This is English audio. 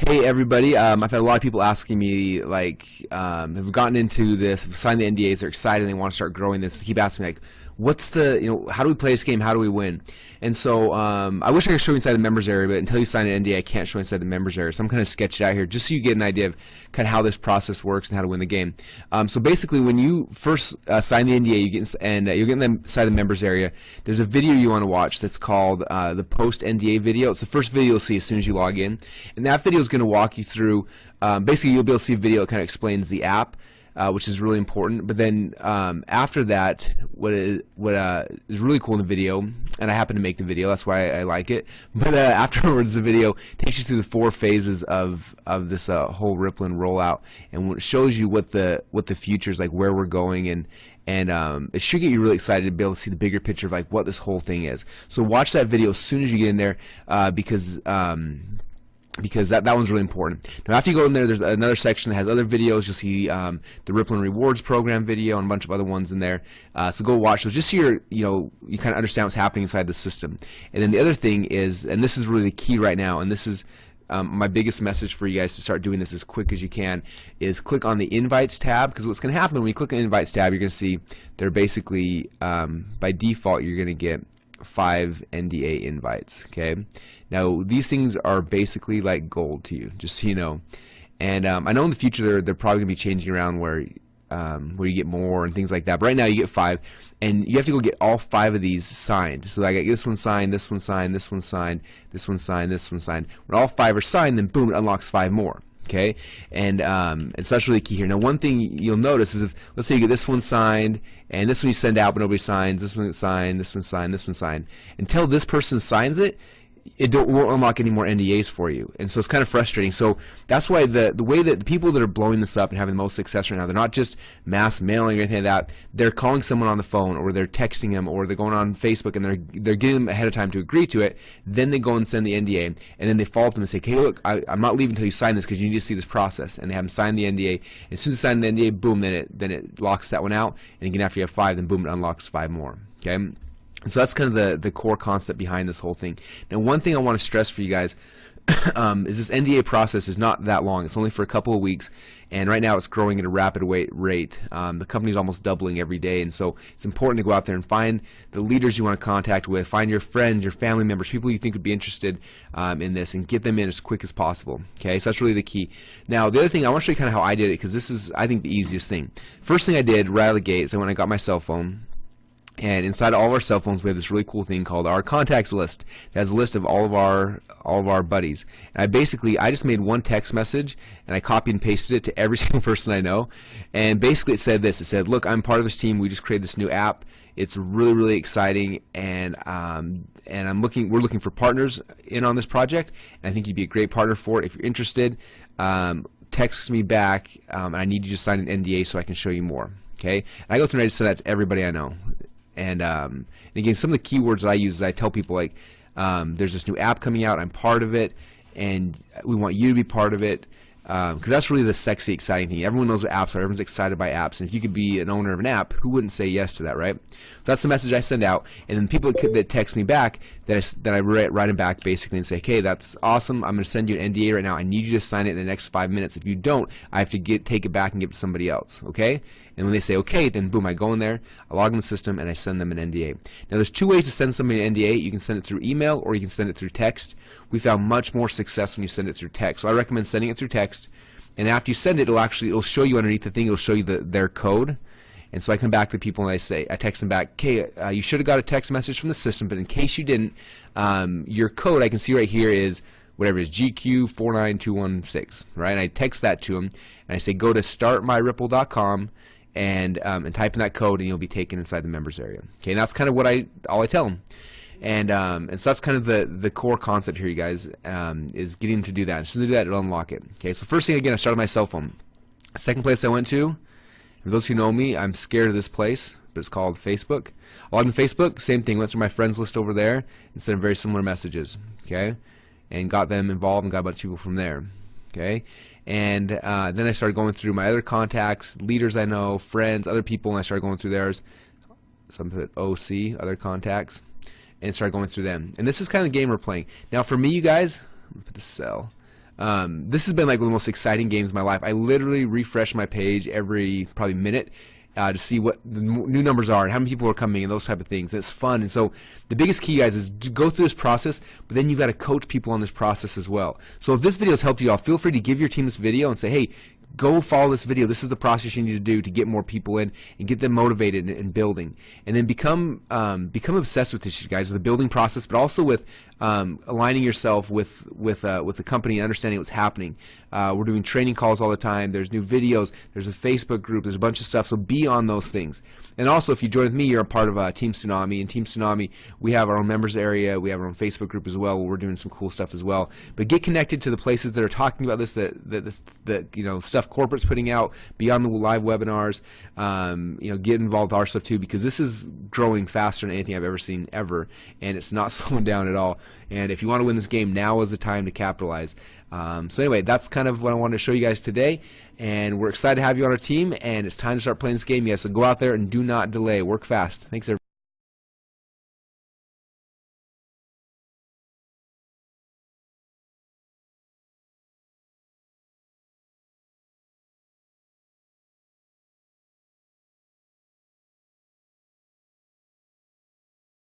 Hey everybody, I've had a lot of people asking me, like, have gotten into this, have signed the NDAs, they're excited, and they want to start growing this. They keep asking me, like, what's the, how do we play this game, how do we win? And so, I wish I could show you inside the members area, but until you sign an NDA, I can't show you inside the members area. So I'm kind of sketched it out here, just so you get an idea of kind of how this process works and how to win the game. So basically, when you first sign the NDA, you'll get inside the members area. There's a video you want to watch that's called the post NDA video. It's the first video you'll see as soon as you log in, and that video is going to walk you through. Basically, you'll be able to see a video that kind of explains the app, which is really important. But then after that, what is really cool in the video, and I happen to make the video, that's why I like it. But afterwards, the video takes you through the 4 phases of this whole rippln rollout, and it shows you what the future is like, where we're going, and it should get you really excited to be able to see the bigger picture of like what this whole thing is. So watch that video as soon as you get in there, because that one's really important. Now after you go in there, there's another section that has other videos. You'll see the rippln Rewards program video and a bunch of other ones in there. So go watch those just so you kind of understand what's happening inside the system. And then the other thing is, and this is really the key right now, and this is my biggest message for you guys to start doing this as quick as you can, is click on the Invites tab, because what's going to happen when you click on the Invites tab, you're going to see they're basically, by default, you're going to get 5 NDA invites. Okay, now these things are basically like gold to you, just so you know. And I know in the future they're probably going to be changing around where you get more and things like that. But right now you get 5, and you have to go get all 5 of these signed. So I got this one signed, this one signed, this one signed, this one signed, this one signed. When all 5 are signed, then boom, it unlocks 5 more. Okay, and so that's really key here. Now, one thing you'll notice is, if let's say you get this one signed, and this one you send out but nobody signs, this one signed, this one signed, this one signed, until this person signs it, it won't unlock any more NDAs for you, and so it's kind of frustrating. So that's why the way that the people that are blowing this up and having the most success right now, they're not just mass mailing or anything like that. They're calling someone on the phone, or they're texting them, or they're going on Facebook, and they're getting them ahead of time to agree to it. Then they go and send the NDA, and then they follow up them and say, "Okay, look, I'm not leaving until you sign this, because you need to see this process." And they have them sign the NDA. As soon as they sign the NDA, boom, then it locks that one out. And again, after you have 5, then boom, it unlocks 5 more. Okay. So that's kind of the core concept behind this whole thing. Now, one thing I want to stress for you guys is this NDA process is not that long. It's only for a couple of weeks, and right now it's growing at a rapid rate. The company's almost doubling every day, and so it's important to go out there and find the leaders you want to contact with, find your friends, your family members, people you think would be interested in this, and get them in as quick as possible. Okay, so that's really the key. Now, the other thing, I want to show you kind of how I did it, because this is, I think, the easiest thing. First thing I did right out of the gate is when I got my cell phone. And inside all of our cell phones, we have this really cool thing called our contacts list. It has a list of all of our buddies. And I just made one text message, and I copied and pasted it to every single person I know. And basically, it said this: it said, "Look, I'm part of this team. We just created this new app. It's really, really exciting, and we're looking for partners in on this project. And I think you'd be a great partner for it. If you're interested, text me back. And I need you to sign an NDA so I can show you more." Okay. And I go through and I just send that to everybody I know. And again, some of the keywords that I use is I tell people, like, there's this new app coming out, I'm part of it, and we want you to be part of it, because that's really the sexy, exciting thing. Everyone knows what apps are. Everyone's excited by apps, and if you could be an owner of an app, who wouldn't say yes to that, right? So that's the message I send out, and then people that text me back, that I write them back basically and say, "Okay, that's awesome. I'm going to send you an NDA right now. I need you to sign it in the next 5 minutes. If you don't, I have to take it back and give it to somebody else." Okay? And when they say okay, then boom, I go in there, I log in the system, and I send them an NDA. Now, there's 2 ways to send somebody an NDA. You can send it through email, or you can send it through text. We found much more success when you send it through text. So I recommend sending it through text. And after you send it, it'll show you underneath the thing. It'll show you their code. And so I come back to people and I text them back, "Okay, you should have got a text message from the system, but in case you didn't, your code I can see right here is whatever it is, GQ49216, right?" And I text that to them, and I say, "Go to startmyripple.com and type in that code, and you'll be taken inside the members area." Okay, and that's kind of all I tell them. And so that's kind of the core concept here, you guys, is getting them to do that. And so to do that, it'll unlock it. Okay, so first thing, again, I started my cell phone. Second place I went to, for those who know me, I'm scared of this place, but it's called Facebook. On Facebook, same thing, went through my friends list over there and sent very similar messages, okay, and got them involved and got a bunch of people from there, okay. And then I started going through my other contacts, leaders I know, friends, other people, and I started going through theirs. So I put OC, other contacts, and start going through them. And this is kind of the game we're playing. Now, for me, you guys, I'm gonna put the cell. This has been like one of the most exciting games of my life. I literally refresh my page every probably minute to see what the new numbers are and how many people are coming and those type of things. It's fun. And so the biggest key, guys, is to go through this process, but then you've got to coach people on this process as well. So if this video has helped you all, feel free to give your team this video and say, hey, go follow this video. This is the process you need to do to get more people in and get them motivated and building. And then become obsessed with this, guys, the building process, but also with aligning yourself with the company and understanding what's happening. We're doing training calls all the time. There's new videos. There's a Facebook group. There's a bunch of stuff. So be on those things. And also, if you join with me, you're a part of Team Tsunami. And Team Tsunami, we have our own members area. We have our own Facebook group as well, where we're doing some cool stuff as well. But get connected to the places that are talking about this, that you know, stuff corporate's putting out, beyond the live webinars. You know, get involved with our stuff too, because this is growing faster than anything I've ever seen ever, and it's not slowing down at all. And if you want to win this game, now is the time to capitalize. So anyway, that's kind of what I wanted to show you guys today, and we're excited to have you on our team, and it's time to start playing this game. Yes, so go out there and do not delay. Work fast. Thanks, everybody.